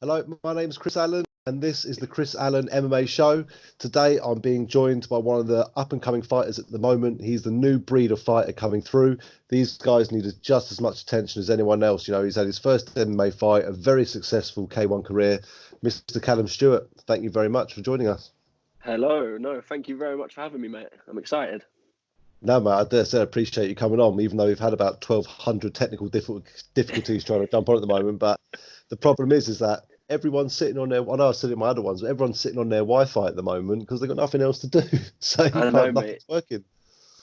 Hello, my name's Chris Allen, and this is the Chris Allen MMA show. Today, I'm being joined by one of the up-and-coming fighters at the moment. He's the new breed of fighter coming through. These guys needed just as much attention as anyone else. You know, he's had his first MMA fight, a very successful K1 career. Mr. Callum Stuart, thank you very much for joining us. Hello. No, thank you very much for having me, mate. I'm excited. No, mate, I dare say I appreciate you coming on, even though we've had about 1,200 technical difficulties trying to jump on at the moment. But the problem is that everyone's sitting on their, I know I said it in my other ones, but everyone's sitting on their Wi-Fi at the moment because they've got nothing else to do. So you I know, can't, mate. nothing's working.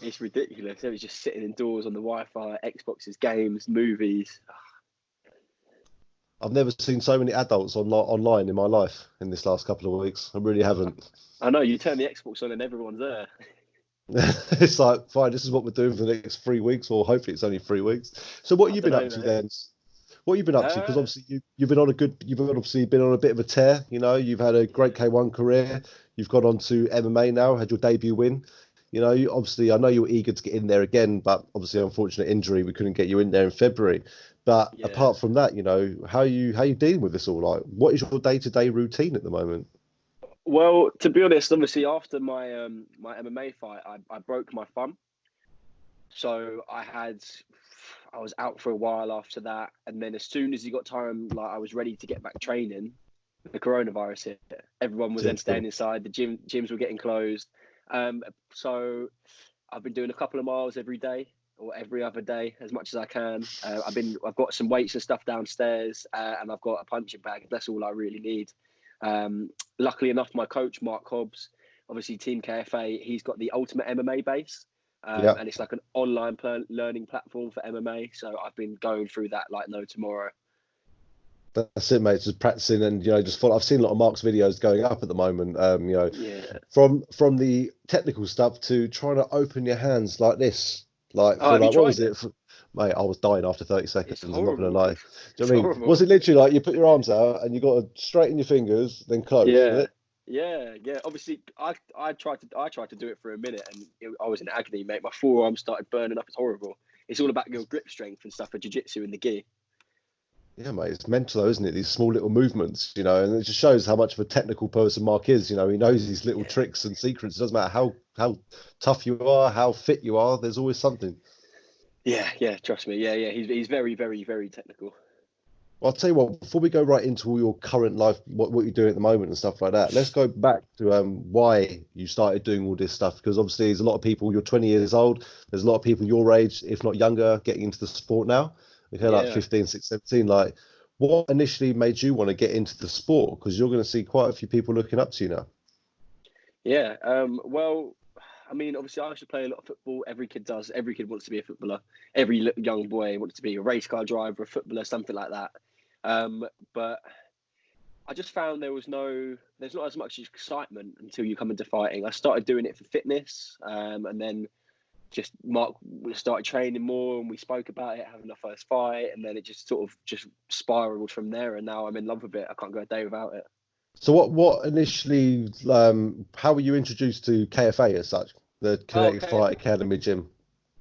It's ridiculous. Everyone's just sitting indoors on the Wi-Fi, Xboxes, games, movies. I've never seen so many adults online in my life in this last couple of weeks. I really haven't. I know, you turn the Xbox on and everyone's there. It's like, fine, this is what we're doing for the next 3 weeks, or hopefully it's only 3 weeks. So what have you been up to then? What have you been up to? Because obviously you've been on you've obviously been on a bit of a tear. You know, you've had a great K1 career. You've got on to MMA now, had your debut win. You know, obviously I know you were eager to get in there again, but obviously unfortunate injury, we couldn't get you in there in February. But apart from that, you know, how you dealing with this all? Like, what is your day-to-day routine at the moment? Well, to be honest, obviously after my my MMA fight, I broke my thumb. So I was out for a while after that, and then as soon as you got time, like I was ready to get back training, the coronavirus hit. Everyone was then staying inside. The gyms were getting closed. So I've been doing a couple of miles every day or every other day as much as I can. I've got some weights and stuff downstairs, and I've got a punching bag. That's all I really need. Luckily enough, my coach Mark Hobbs, obviously Team KFA, he's got the Ultimate MMA base. And it's like an online learning platform for MMA. So I've been going through that like no tomorrow. That's it, mate. Just practicing and, you know, just follow. I've seen a lot of Mark's videos going up at the moment. You know, from the technical stuff to trying to open your hands like this, like for like what was it? Mate, I was dying after 30 seconds. I'm not gonna lie. Do you know what I mean? Was it literally like you put your arms out and you got to straighten your fingers, then close? Yeah. Obviously, I tried to do it for a minute, and I was in agony, mate. My forearm started burning up. It's horrible. It's all about your grip strength and stuff for jiu-jitsu and the gi. Yeah, mate, it's mental though, isn't it? These small little movements, you know, and it just shows how much of a technical person Mark is. You know, he knows these little tricks and secrets. It doesn't matter how tough you are, how fit you are. There's always something. Yeah. Trust me. Yeah. He's very, very, very technical. Well, I'll tell you what, before we go right into all your current life, what you're doing at the moment and stuff like that, let's go back to why you started doing all this stuff. Because obviously there's a lot of people, you're 20 years old, there's a lot of people your age, if not younger, getting into the sport now. Okay, like 15, 16, 17. Like, what initially made you want to get into the sport? Because you're going to see quite a few people looking up to you now. Yeah, well, I mean, obviously I used to play a lot of football. Every kid does. Every kid wants to be a footballer. Every young boy wants to be a race car driver, a footballer, something like that. But I just found there's not as much excitement until you come into fighting. I started doing it for fitness, and then just Mark started training more, and we spoke about it, having our first fight, and then it just sort of just spiraled from there. And now I'm in love with it. I can't go a day without it. So what initially, how were you introduced to KFA as such, the Kinetic Fight Academy gym?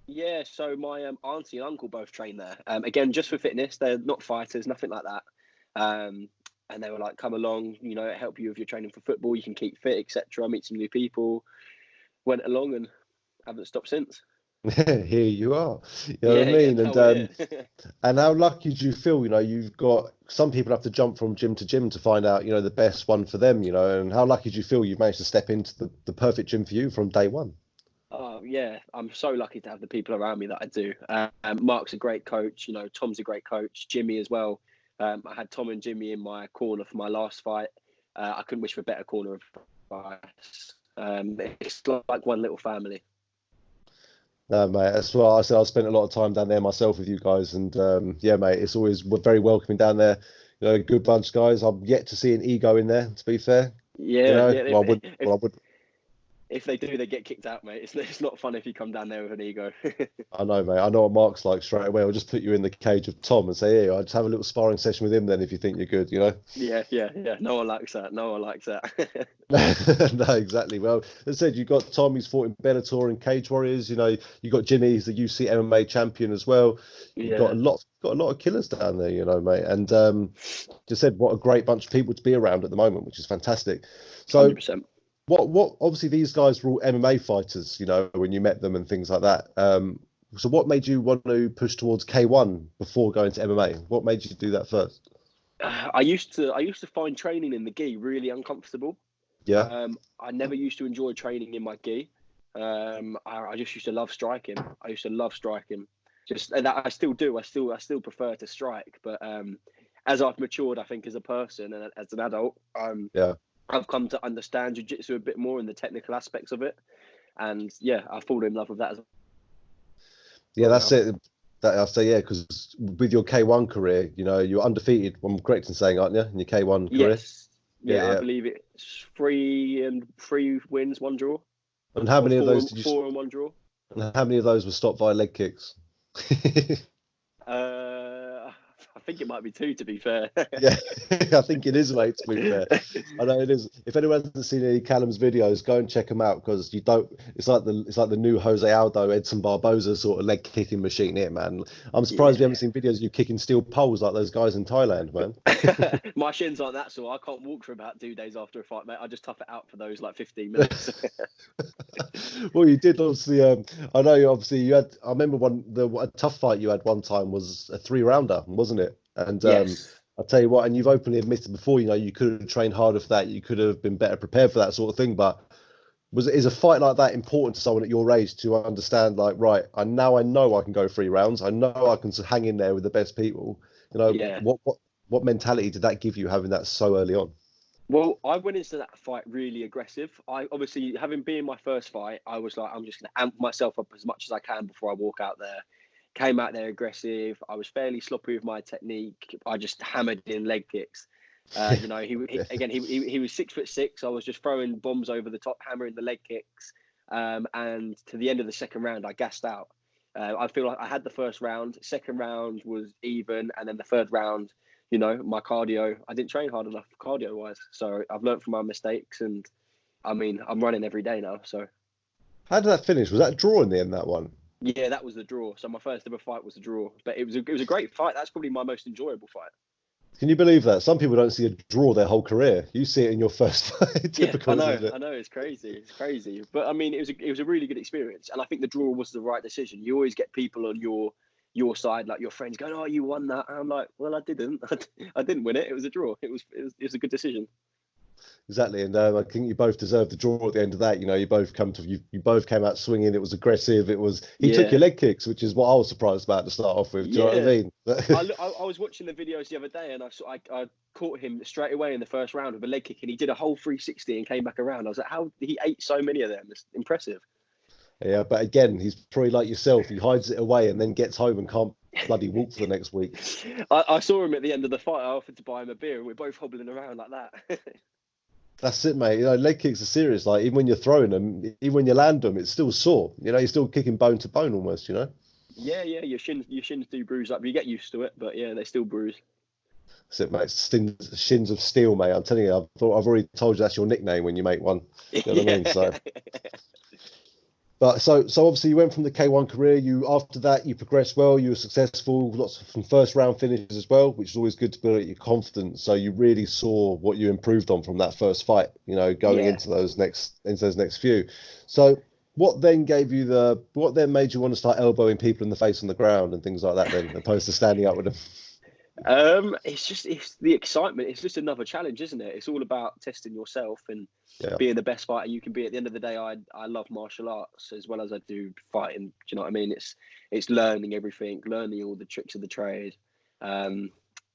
Yeah, so my auntie and uncle both train there. Again, just for fitness. They're not fighters, nothing like that. And they were like, come along, you know, help you with your training for football. You can keep fit, etc. Meet some new people. Went along and haven't stopped since. Here you are. You know what I mean? And how lucky do you feel? You know, you've got some people have to jump from gym to gym to find out, you know, the best one for them, you know, and how lucky do you feel you've managed to step into the perfect gym for you from day one? Oh, yeah. I'm so lucky to have the people around me that I do. Mark's a great coach. You know, Tom's a great coach. Jimmy as well. I had Tom and Jimmy in my corner for my last fight. I couldn't wish for a better corner of advice. It's like one little family. No, mate, that's what I said. I spent a lot of time down there myself with you guys, and yeah, mate, it's always very welcoming down there. You know, a good bunch of guys. I'm yet to see an ego in there, to be fair. Yeah, you know? I would. If they do, they get kicked out, mate. It's not fun if you come down there with an ego. I know, mate. I know what Mark's like straight away. I'll just put you in the cage of Tom and say, "Hey, I'll just have a little sparring session with him then if you think you're good," you know? Yeah. No one likes that. No one likes that. No, exactly. Well, as I said, you've got Tom, he's fought in Bellator and Cage Warriors. You know, you got Jimmy, he's the UC MMA champion as well. You've got a lot of killers down there, you know, mate. And just said, what a great bunch of people to be around at the moment, which is fantastic. So, 100%. what? Obviously, these guys were all MMA fighters, you know, when you met them and things like that. So, what made you want to push towards K1 before going to MMA? What made you do that first? I used to find training in the gi really uncomfortable. Yeah. I never used to enjoy training in my gi. I just used to love striking. I used to love striking. Just and that I still do. I still prefer to strike. But as I've matured, I think as a person and as an adult, Yeah. I've come to understand jiu-jitsu a bit more and the technical aspects of it. And yeah, I fall in love with that as well. Yeah, that's it. That I say, yeah, because with your K1 career, you know, you're undefeated. I'm correct in saying, aren't you, in your K1 career? Yes. Yeah, I believe it's 3 wins, 1 draw. And how many of those did you? 4 and 1 draw. And how many of those were stopped by leg kicks? I think it might be 2, to be fair. Yeah, I think it is, mate, to be fair. I know it is. If anyone hasn't seen any Callum's videos, go and check them out because you don't. It's like the new Jose Aldo, Edson Barboza sort of leg kicking machine here, man. I'm surprised we haven't seen videos of you kicking steel poles like those guys in Thailand, man. My shins aren't that sore. I can't walk for about 2 days after a fight, mate. I just tough it out for those like 15 minutes. Well, you did obviously. I know you had. I remember a tough fight you had one time was a 3-rounder, wasn't it? And yes. I'll tell you what, and you've openly admitted before, you know, you could have trained harder for that. You could have been better prepared for that sort of thing. But is a fight like that important to someone at your age to understand, like, right, I know I can go 3 rounds. I know I can hang in there with the best people. You know, what mentality did that give you having that so early on? Well, I went into that fight really aggressive. I obviously, having been my first fight, I was like, I'm just going to amp myself up as much as I can before I walk out there. Came out there aggressive. I was fairly sloppy with my technique. I just hammered in leg kicks. You know, he was 6'6". I was just throwing bombs over the top, hammering the leg kicks. And to the end of the second round, I gassed out. I feel like I had the first round. Second round was even, and then the third round, you know, my cardio, I didn't train hard enough cardio wise. So I've learned from my mistakes, and I mean, I'm running every day now. So how did that finish? Was that a draw in the end, that one? Yeah, that was the draw. So my first ever fight was a draw, but it was a great fight. That's probably my most enjoyable fight. Can you believe that? Some people don't see a draw their whole career. You see it in your first fight. Typical, yeah, I know. It's crazy. But I mean, it was a really good experience, and I think the draw was the right decision. You always get people on your side, like your friends going, "Oh, you won that." And I'm like, "Well, I didn't. I didn't win it. It was a draw. It was a good decision." Exactly, and I think you both deserved the draw at the end of that. You know, you both came out swinging. It was aggressive. He took your leg kicks, which is what I was surprised about to start off with. Do you know what I mean? I was watching the videos the other day, and I caught him straight away in the first round with a leg kick, and he did a whole 360 and came back around. I was like, how he ate so many of them? It's impressive. Yeah, but again, he's probably like yourself. He hides it away and then gets home and can't bloody walk for the next week. I saw him at the end of the fight. I offered to buy him a beer, and we're both hobbling around like that. That's it, mate. You know, leg kicks are serious. Like, even when you're throwing them, even when you land them, it's still sore. You know, you're still kicking bone to bone almost, you know? Yeah. Your shins do bruise up. You get used to it, but yeah, they still bruise. That's it, mate. Shins of steel, mate. I'm telling you, I've already told you that's your nickname when you make one. You know what I mean? So... But so obviously you went from the K1 career. After that you progressed well. You were successful, lots of first round finishes as well, which is always good to build your confidence. So you really saw what you improved on from that first fight. You know, going into those next few. So what then made you want to start elbowing people in the face on the ground and things like that then, opposed to standing up with them? It's the excitement. It's just another challenge, isn't it? It's all about testing yourself and being the best fighter you can be. At the end of the day, I love martial arts as well as I do fighting. Do you know what I mean? It's learning everything, learning all the tricks of the trade. And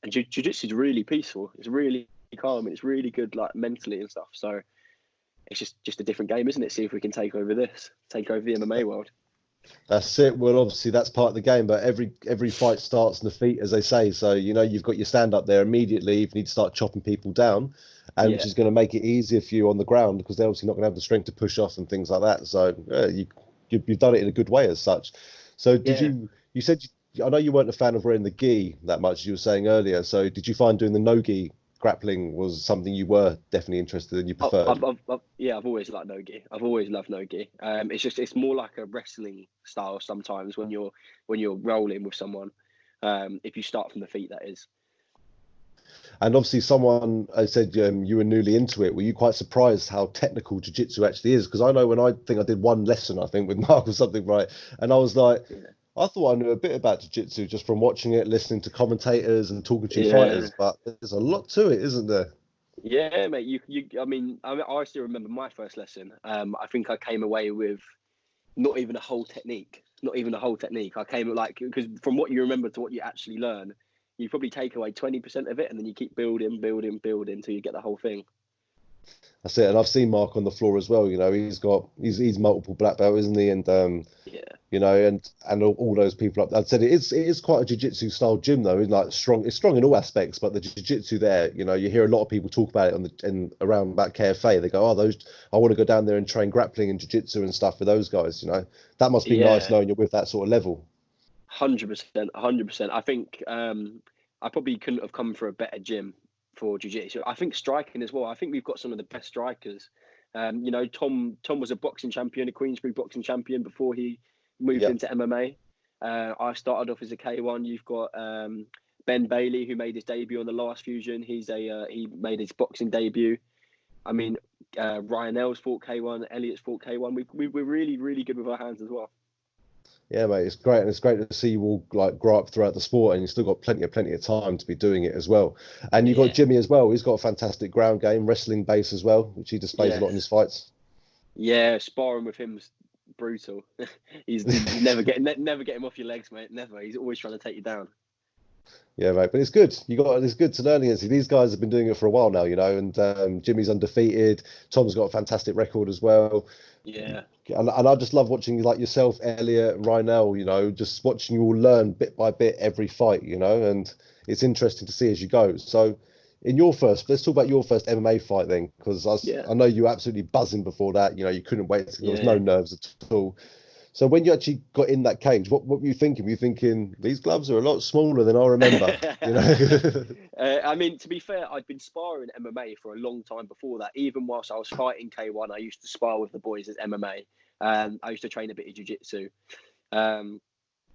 jiu-jitsu is really peaceful. It's really calm. And it's really good, like mentally and stuff. So it's just a different game, isn't it? See if we can take over the MMA world. That's it. Well, obviously that's part of the game, but every fight starts in defeat, as they say. So you've got your stand up there immediately. You need to start chopping people down, and which Yeah, is going to make it easier for you on the ground because they're obviously not going to have the strength to push off and things like that. So you've done it in a good way as such. So did yeah. you said I know you weren't a fan of wearing the gi that much, as you were saying earlier. So did you find doing the no gi grappling was something you were definitely interested in, you preferred? Yeah, I've always liked nogi. I've always loved nogi. It's more like a wrestling style sometimes when you're rolling with someone. If you start from the feet, that is. And obviously, someone I said you were newly into it. Were you quite surprised how technical jiu-jitsu actually is? Because I know when I think I did one lesson, I think with Mark or something, right? And I was like, Yeah, I thought I knew a bit about jiu-jitsu just from watching it, listening to commentators and talking to yeah, fighters. But there's a lot to it, isn't there? yeah, mate. I still remember my first lesson. I think I came away with not even a whole technique. Not even a whole technique. I came like because from what you remember to what you actually learn, you probably take away 20% of it, and then you keep building, building, building until you get the whole thing. That's it. And I've seen Mark on the floor as well. He's multiple black belt, isn't he? And Yeah, and all those people up. I'd said it is quite a jiu-jitsu style gym though. It's strong in all aspects, but the jiu-jitsu there, you hear a lot of people talk about it around about KFA. They go, oh, those I want to go down there and train grappling and jiu-jitsu and stuff for those guys. That must be nice yeah. knowing you're with that sort of level. 100%, 100%. I think I probably couldn't have come for a better gym for jiu-jitsu. I think striking as well. I think we've got some of the best strikers. Tom was a boxing champion, a Queensbury boxing champion before he moved Yep. into MMA. I started off as a K1. You've got Ben Bailey, who made his debut on the last Fusion. He made his boxing debut. I mean, Ryan Els fought K1, Elliot's fought K1. We're really, really good with our hands as well. Yeah, mate, it's great, and it's great to see you all like grow up throughout the sport, and you've still got plenty of time to be doing it as well. And you've got Yeah, Jimmy as well. He's got a fantastic ground game, wrestling base as well, which he displays a lot in his yes. fights. Yeah, sparring with him's brutal. You never get him off your legs, mate. Never. He's always trying to take you down. Yeah, mate, but it's good. It's good to learn against you. These guys have been doing it for a while now, and Jimmy's undefeated. Tom's got a fantastic record as well, Yeah, and I just love watching like yourself, Elliot, Rynell. Just watching you all learn bit by bit every fight. And it's interesting to see as you go. So, let's talk about your first MMA fight then, because yeah, I know you were absolutely buzzing before that. You couldn't wait. There was no yeah. nerves at all. So when you actually got in that cage, what were you thinking? Were you thinking these gloves are a lot smaller than I remember? I mean, to be fair, I'd been sparring MMA for a long time before that. Even whilst I was fighting K1, I used to spar with the boys at MMA. I used to train a bit of jiu-jitsu. Um,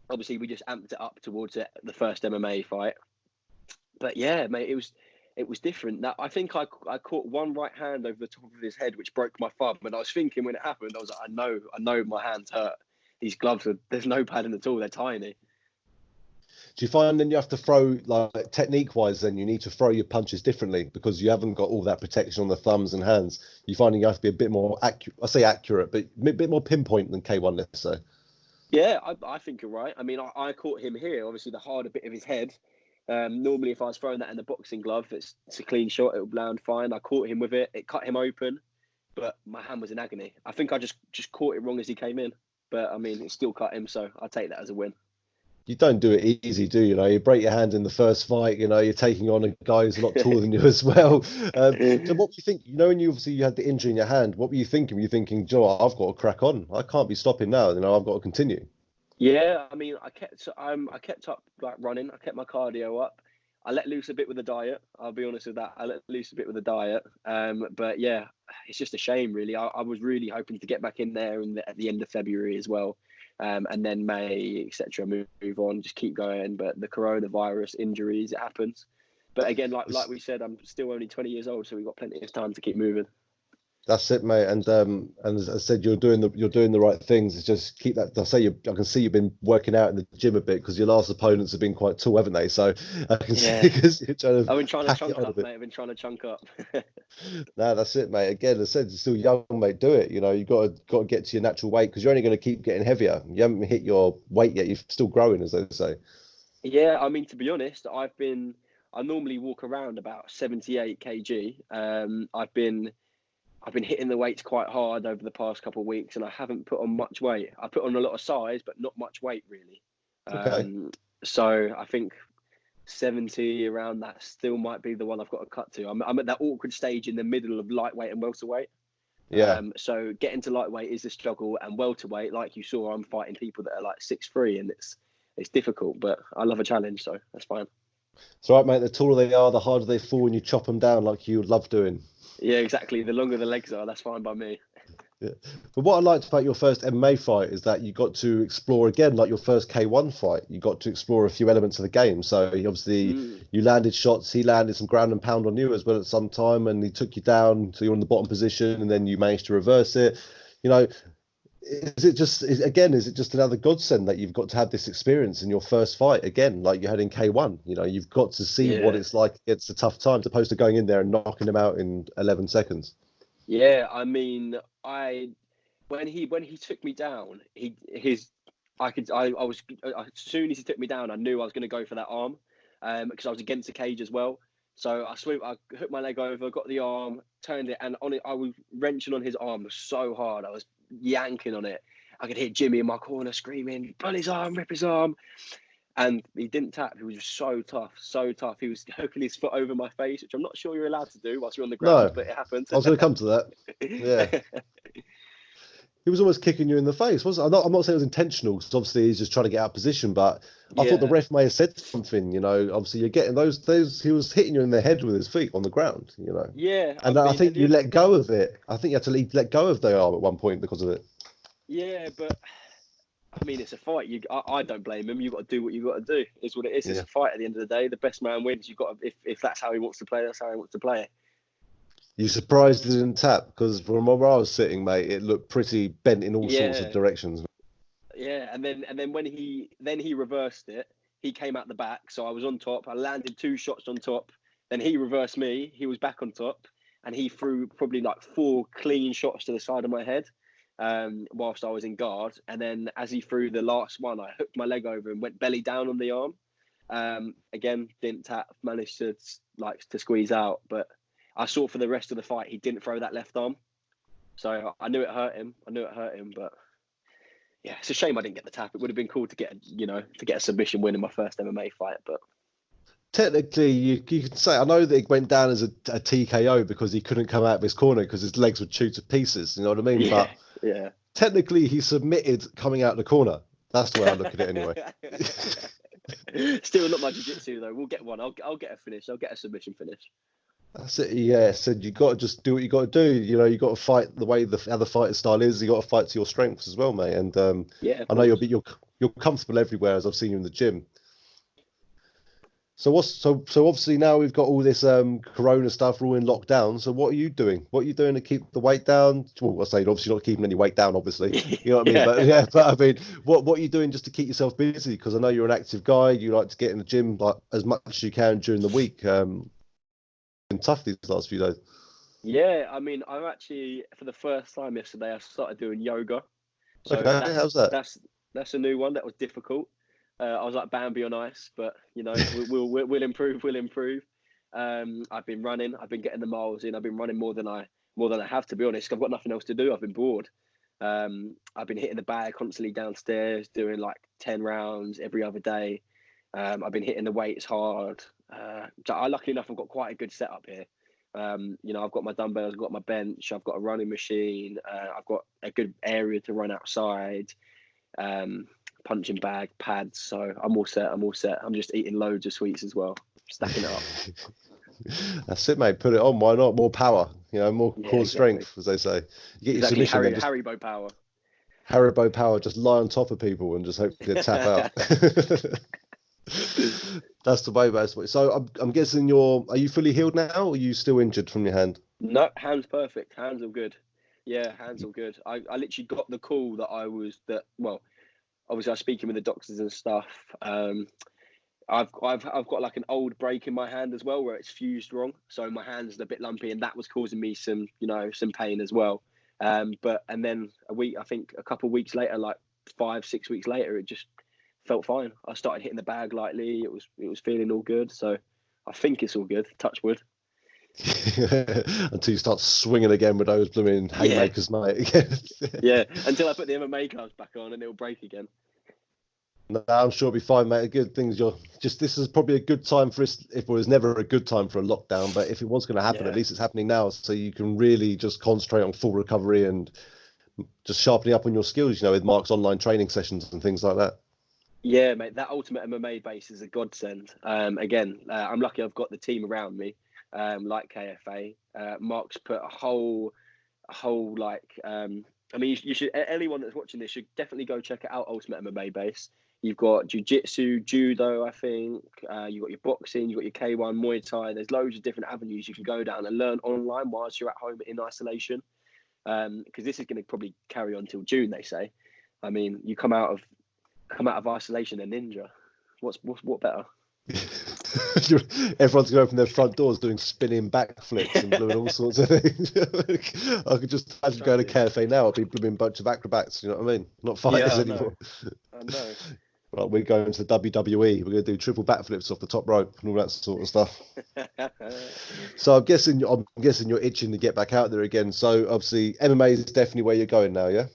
Obviously, we just amped it up towards the first MMA fight. But yeah, mate, it was different. That I think I caught one right hand over the top of his head, which broke my thumb. And I was thinking when it happened, I was like, I know my hands hurt. These gloves there's no padding at all. They're tiny. Do you find then you have to throw like technique wise? Then you need to throw your punches differently because you haven't got all that protection on the thumbs and hands. You finding you have to be a bit more accurate. I say accurate, but a bit more pinpoint than K1. Let's say. Yeah, I think you're right. I mean, I caught him here, obviously the harder bit of his head. Normally, if I was throwing that in the boxing glove, it's a clean shot. It would land fine. I caught him with it. It cut him open, but my hand was in agony. I think I just caught it wrong as he came in. But I mean, it still cut him, so I take that as a win. You don't do it easy, do you? You break your hand in the first fight. You're taking on a guy who's a lot taller than you as well. So what were you think? When you had the injury in your hand, what were you thinking? Were you thinking, Joe, I've got to crack on. I can't be stopping now. I've got to continue. Yeah, I mean, I kept up like running. I kept my cardio up. I let loose a bit with the diet. I'll be honest with that. I let loose a bit with the diet. But yeah, it's just a shame, really. I was really hoping to get back in there at the end of February as well, and then May, etc. Move on, just keep going. But the coronavirus injuries, it happens. But again, like we said, I'm still only 20 years old, so we've got plenty of time to keep moving. That's it, mate. And as I said, you're doing the right things. It's just keep that. I can see you've been working out in the gym a bit because your last opponents have been quite tall, haven't they? So I can see Yeah, because you're trying to I've been trying to pack it chunk on a up, bit. mate. I've been trying to chunk up. No, that's it, mate. Again, as I said, you're still young, mate. Do it. You've got to get to your natural weight because you're only going to keep getting heavier. You haven't hit your weight yet. You're still growing, as they say. Yeah, I mean, to be honest, I normally walk around about 78 kg. I've been hitting the weights quite hard over the past couple of weeks, and I haven't put on much weight. I put on a lot of size, but not much weight really. Okay. So I think 70 around that still might be the one I've got to cut to. I'm at that awkward stage in the middle of lightweight and welterweight. Yeah. So getting to lightweight is a struggle, and welterweight, like you saw, I'm fighting people that are like 6'3", and it's difficult, but I love a challenge, so that's fine. It's all right, mate. The taller they are, the harder they fall when you chop them down, like you love doing. Yeah, exactly. The longer the legs are, that's fine by me. Yeah. But what I liked about your first MMA fight is that you got to explore again, like your first K1 fight. You got to explore a few elements of the game. So obviously you landed shots. He landed some ground and pound on you as well at some time, and he took you down. So you're in the bottom position, and then you managed to reverse it. You know, is it just another godsend that you've got to have this experience in your first fight again, like you had in K1? You know, you've got to see what it's like. It's a tough time, as opposed to going in there and knocking him out in 11 seconds. Yeah, I mean, when he took me down, as soon as he took me down, I knew I was going to go for that arm, because I was against the cage as well. So I hooked my leg over, got the arm, turned it, and on it, I was wrenching on his arm so hard. I was yanking on it. I could hear Jimmy in my corner screaming, "Pull his arm, rip his arm." And he didn't tap. He was just so tough, so tough. He was hooking his foot over my face, which I'm not sure you're allowed to do whilst you're on the ground, but it happened. I was going to come to that. Yeah. He was almost kicking you in the face, wasn't it? I'm not saying it was intentional, because obviously he's just trying to get out of position, but I thought the ref may have said something, you know. Obviously you're getting those, he was hitting you in the head with his feet on the ground, you know. Yeah. And I think you let go of it. I think you had to let go of the arm at one point because of it. Yeah, but I mean, it's a fight. I don't blame him. You've got to do what you've got to do. It's what it is. It's a fight at the end of the day. The best man wins. You've got to, if that's how he wants to play, that's how he wants to play it. You surprised it didn't tap? Because from where I was sitting, mate, it looked pretty bent in all sorts of directions. Yeah, and then when he reversed it, he came out the back. So I was on top. I landed 2 shots on top. Then he reversed me. He was back on top, and he threw probably like 4 clean shots to the side of my head, whilst I was in guard. And then as he threw the last one, I hooked my leg over and went belly down on the arm. Again, didn't tap. Managed to squeeze out, but I saw for the rest of the fight he didn't throw that left arm, so I knew it hurt him. But yeah, it's a shame I didn't get the tap. It would have been cool to get a submission win in my first MMA fight. But technically, you can say, I know that it went down as a TKO because he couldn't come out of his corner because his legs would chew to pieces. You know what I mean? Yeah, but technically, he submitted coming out the corner. That's the way I look at it, anyway. Still not my jiu-jitsu though. We'll get one. I'll get a finish. I'll get a submission finish. That's it. Yeah, said you got to just do what you got to do. You know, you got to fight the way the other fighting style is. You got to fight to your strengths as well, mate. And I know you're comfortable everywhere, as I've seen you in the gym. So obviously now we've got all this corona stuff. We're all in lockdown. So what are you doing? What are you doing to keep the weight down? Well, I say obviously not keeping any weight down, obviously. You know what I mean? But I mean, what are you doing just to keep yourself busy? Because I know you're an active guy. You like to get in the gym like as much as you can during the week. Been tough these last few days. Yeah, I mean, I've actually, for the first time yesterday, I started doing yoga. So okay, how's that? That's a new one. That was difficult. I was like Bambi on ice, but you know, we'll improve. We'll improve. I've been running. I've been getting the miles in. I've been running more than I have, to be honest. I've got nothing else to do. I've been bored. I've been hitting the bag constantly downstairs, doing like 10 rounds every other day. I've been hitting the weights hard. Luckily enough, I've got quite a good setup here. You know, I've got my dumbbells, I've got my bench, I've got a running machine, I've got a good area to run outside, punching bag, pads. So I'm all set. I'm just eating loads of sweets as well, stacking it up. That's it, mate. Put it on. Why not? More power. You know, more core strength, as they say. You get your submission. Haribo power. Haribo power. Just lie on top of people and just hope you tap out. That's the way, basically. So I'm guessing are you fully healed now, or are you still injured from your hand? No, hand's perfect. Hands are good. Yeah, hands are good. I literally got the call well, obviously I was speaking with the doctors and stuff. I've got like an old break in my hand as well where it's fused wrong, so my hand's a bit lumpy, and that was causing me some pain as well. But then a couple of weeks later, like 5-6 weeks later, it just felt fine. I started hitting the bag lightly. It was feeling all good. So I think it's all good. Touch wood. Until you start swinging again with those blooming haymakers, mate. Yeah, until I put the MMA gloves back on and it'll break again. No, I'm sure it'll be fine, mate. Good things. This is probably a good time for us. If it was never a good time for a lockdown, but if it was going to happen, at least it's happening now. So you can really just concentrate on full recovery and just sharpening up on your skills, with Mark's online training sessions and things like that. Yeah, mate, that Ultimate MMA base is a godsend. Again, I'm lucky I've got the team around me, like KFA. Mark's put a whole like, I mean, you should, anyone that's watching this should definitely go check it out, Ultimate MMA base. You've got jiu-jitsu, judo, I think. You've got your boxing, you've got your K1, Muay Thai. There's loads of different avenues you can go down and learn online whilst you're at home in isolation. Because this is going to probably carry on till June, they say. I mean, you come out of isolation a ninja. What better? Everyone's going from their front doors doing spinning backflips and doing all sorts of things. I could just imagine going to KFA now. It'd be blooming bunch of acrobats. You know what I mean? Not fighters anymore. I know. Right, we're going to the WWE. We're going to do triple backflips off the top rope and all that sort of stuff. So I'm guessing you're itching to get back out there again. So obviously MMA is definitely where you're going now, yeah?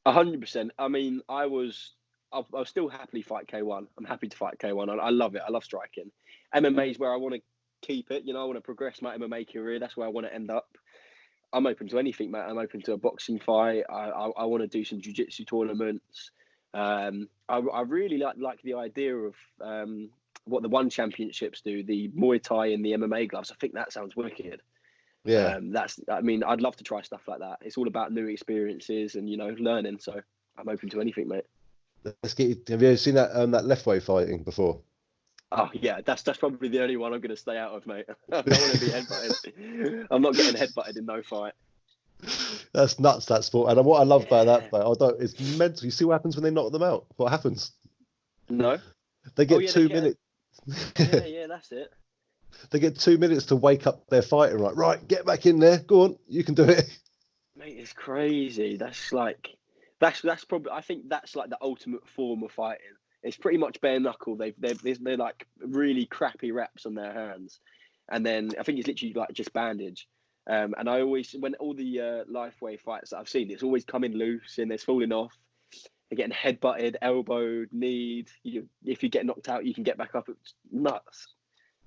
100%. I mean, I'll still happily fight K1. I'm happy to fight K1. I love it. I love striking. MMA is where I want to keep it. I want to progress my MMA career. That's where I want to end up. I'm open to anything, mate. I'm open to a boxing fight. I want to do some jiu-jitsu tournaments. I really like the idea of what the One Championships do, the Muay Thai and the MMA gloves. I think that sounds wicked. Yeah. I mean, I'd love to try stuff like that. It's all about new experiences and, learning. So I'm open to anything, mate. Have you ever seen that left way fighting before? Oh yeah, that's probably the only one I'm going to stay out of, mate. I don't want to be headbutted. I'm not getting headbutted in no fight. That's nuts, that sport. And what I love about that fight, it's mental. You see what happens when they knock them out? What happens? No. They get 2 minutes. Yeah, that's it. They get 2 minutes to wake up their fighter. Right, get back in there. Go on, you can do it. Mate, it's crazy. That's probably, I think that's like the ultimate form of fighting. It's pretty much bare knuckle. They're like really crappy wraps on their hands, and then I think it's literally like just bandage. And I always, when all the Lifeway fights that I've seen, it's always coming loose and it's falling off. They're getting headbutted, elbowed, kneed. If you get knocked out, you can get back up. It's nuts.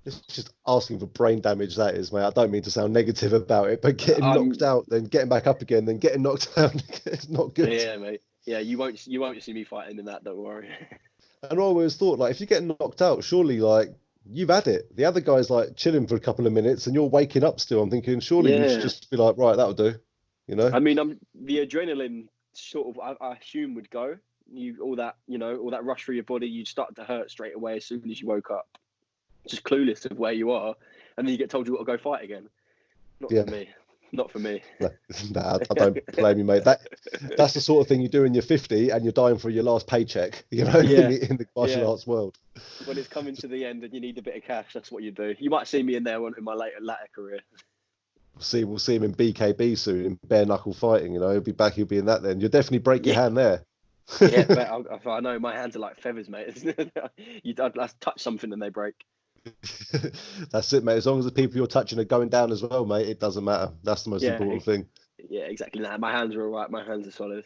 It's just asking for brain damage, that is, mate. I don't mean to sound negative about it, but getting knocked out, then getting back up again, then getting knocked out, it's not good. Yeah, mate. Yeah, you won't see me fighting in that. Don't worry. And I always thought, like, if you get knocked out, surely, like, you've had it. The other guy's like chilling for a couple of minutes, and you're waking up still. I'm thinking, surely you should just be like, right, that'll do. I mean, the adrenaline sort of, I assume, would go. All that rush through your body, you'd start to hurt straight away as soon as you woke up. Just clueless of where you are, and then you get told you got to go fight again. Not for me. Nah, I don't blame you, mate. That's the sort of thing you do in your 50 and you're dying for your last paycheck, in the martial arts world. When it's coming to the end and you need a bit of cash, that's what you do. You might see me in there in my latter career. We'll see him in BKB soon, in bare knuckle fighting. He'll be back. He'll be in that then. You'll definitely break your hand there. Yeah, but I know my hands are like feathers, mate. I'd touch something and they break. That's it, mate. As long as the people you're touching are going down as well, mate, it doesn't matter. That's the most important thing. Yeah, exactly. Nah, my hands are all right. My hands are solid.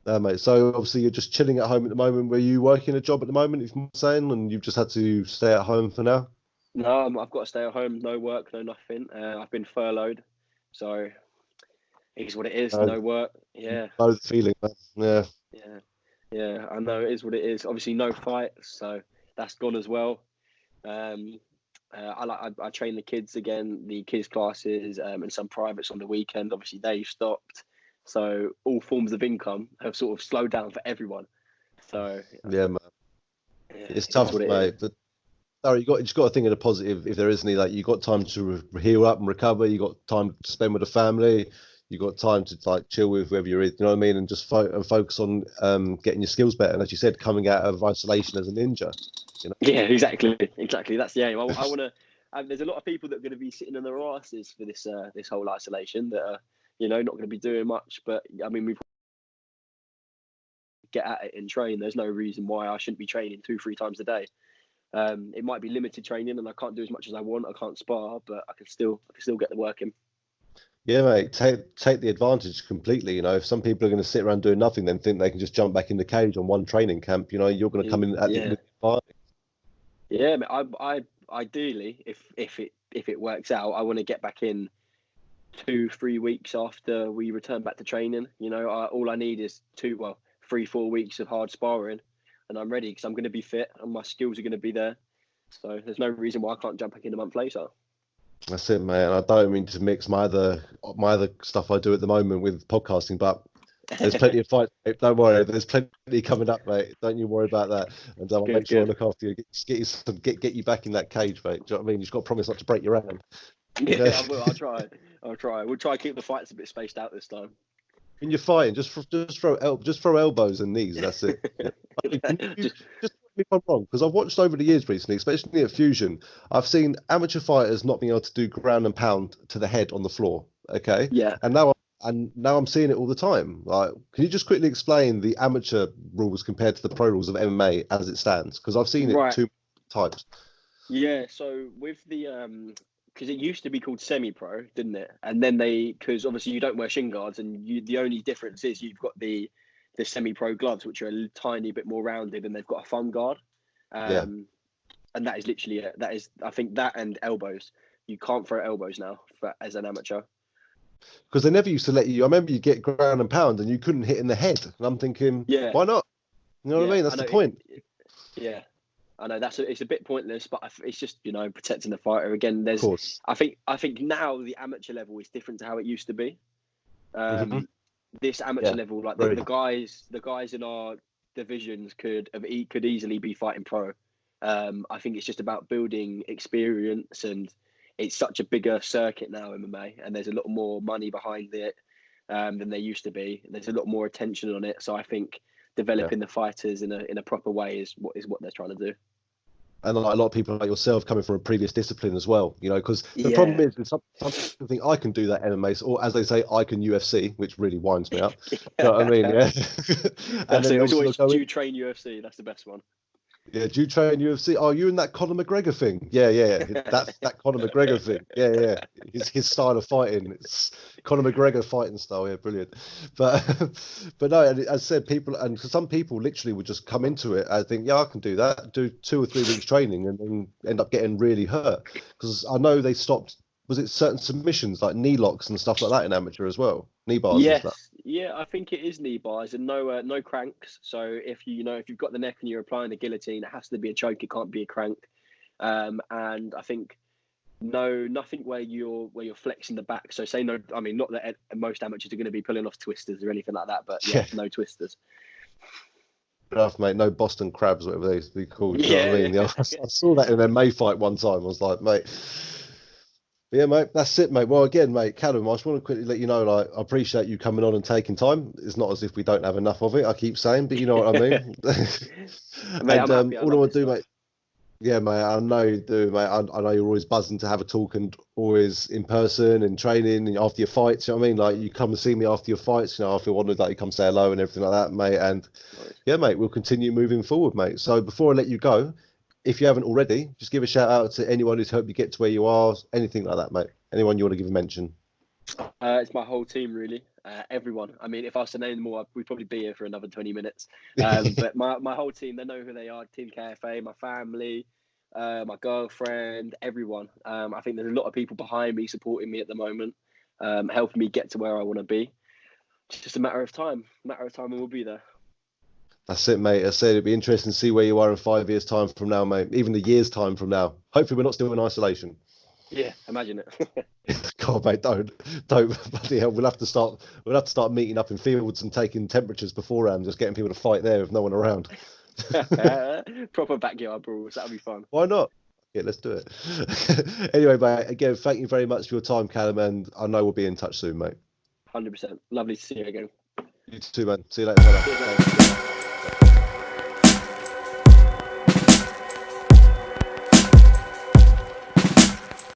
Mate. So obviously you're just chilling at home at the moment. Were you working a job at the moment, if you're saying, and you've just had to stay at home for now? No, I've got to stay at home. No work, no nothing. I've been furloughed, so it is what it is. No work. Yeah. Know the feeling, man. Yeah. I know it is what it is. Obviously, no fights, so that's gone as well. I train the kids again, the kids classes, and some privates on the weekend. Obviously, they've stopped, so all forms of income have sort of slowed down for everyone. So yeah, man, it's tough, mate. But you just got to think of the positive. If there is any, like, you got time to heal up and recover. You got time to spend with the family. You got time to like chill with whoever you're, you know what I mean, and just focus on getting your skills better. And as you said, coming out of isolation as a ninja. Yeah, exactly. That's the aim. I want to. There's a lot of people that are going to be sitting on their asses for this whole isolation that are, not going to be doing much. But I mean, we get at it and train. There's no reason why I shouldn't be training 2-3 times a day. It might be limited training, and I can't do as much as I want. I can't spar, but I can still get the work in. Yeah, mate, take the advantage completely. You know, if some people are going to sit around doing nothing, then think they can just jump back in the cage on one training camp, you know, you're going to come in at the Yeah, I ideally, if it works out, I want to get back in 2-3 weeks after we return back to training. You know, all I need is 3-4 weeks of hard sparring, and I'm ready because I'm going to be fit and my skills are going to be there. So there's no reason why I can't jump back in a month later. That's it, mate. And I don't mean to mix my other stuff I do at the moment with podcasting, but there's plenty of fights. Mate. Don't worry, there's plenty coming up, mate. Don't you worry about that. And I'll make sure I look after you, get you back in that cage, mate. Do you know what I mean? You've got to promise not to break your hand. Yeah, I will. I'll try. We'll try to keep the fights a bit spaced out this time. When you're fighting, just throw elbows and knees. That's it. Just if I'm wrong, because I've watched over the years recently, especially at Fusion, I've seen amateur fighters not being able to do ground and pound to the head on the floor. Okay. Yeah. And now I'm seeing it all the time. Like, can you just quickly explain the amateur rules compared to the pro rules of MMA as it stands? Because I've seen it 2 times. Yeah. So with the because it used to be called semi-pro, didn't it? And then because obviously you don't wear shin guards, and the only difference is you've got the semi-pro gloves, which are a tiny bit more rounded, and they've got a thumb guard. And that is literally it. That is, I think, that and elbows. You can't throw elbows now as an amateur. Because they never used to let you. I remember you get ground and pound, and you couldn't hit in the head. And I'm thinking, why not? You know what I mean? That's the point. I know it's a bit pointless, but it's just, you know, protecting the fighter. Again, there's, I think now the amateur level is different to how it used to be. This amateur level, like the guys in our divisions could easily be fighting pro. I think it's just about building experience, and it's such a bigger circuit now, MMA, and there's a lot more money behind it than there used to be. There's a lot more attention on it, so I think developing the fighters in a proper way is what they're trying to do. And a lot of people like yourself coming from a previous discipline as well, you know, because the problem is some people think I can do that MMA, or as they say, I can UFC, which really winds me up. You know what I mean? Yeah. And then always do you train UFC? That's the best one. Yeah, do you train UFC? Oh, you in that Conor McGregor thing? Yeah. That's that Conor McGregor thing. Yeah. His style of fighting. It's Conor McGregor fighting style. Yeah, brilliant. But no, as I said, some people literally would just come into it. I think, I can do that. Do 2 or 3 weeks training and then end up getting really hurt. Because I know they stopped. Was it certain submissions like knee locks and stuff like that in amateur as well? Knee bars and stuff. Yeah, I think it is knee bars and no cranks. So if you've got the neck and you're applying the guillotine, it has to be a choke. It can't be a crank. And I think nothing where you're flexing the back. So say no. I mean, not that most amateurs are going to be pulling off twisters or anything like that, but no twisters. Enough, mate. No Boston crabs, whatever they used to be called. You know what I mean? I saw that in an MMA fight one time. I was like, mate. Yeah, mate, that's it, mate. Well, again, mate, Callum, I just want to quickly let you know, like, I appreciate you coming on and taking time. It's not as if we don't have enough of it, I keep saying, but you know what I mean. Mate, and all I want to do, mate. Yeah, mate, I know you do, mate. I know you're always buzzing to have a talk and always in person and training and after your fights. You know what I mean? Like, you come and see me after your fights. You know, I feel honoured that you come say hello and everything like that, mate. And yeah, mate, we'll continue moving forward, mate. So before I let you go, if you haven't already, just give a shout out to anyone who's helped you get to where you are, anything like that, mate. Anyone you want to give a mention? It's my whole team, really. Everyone. I mean, if I was to name them all, we'd probably be here for another 20 minutes. But my whole team, they know who they are. Team KFA, my family, my girlfriend, everyone. I think there's a lot of people behind me supporting me at the moment, helping me get to where I want to be. It's just a matter of time. And we'll be there. That's it, mate. I said it'd be interesting to see where you are in 5 years' time from now, mate. Even a year's time from now. Hopefully, we're not still in isolation. Yeah, imagine it. God, mate, don't. Bloody hell, we'll have to start meeting up in fields and taking temperatures beforehand, just getting people to fight there with no one around. Proper backyard brawls. That'll be fun. Why not? Yeah, let's do it. Anyway, mate. Again, thank you very much for your time, Callum, and I know we'll be in touch soon, mate. 100%. Lovely to see you again. You too, man. See you later, brother.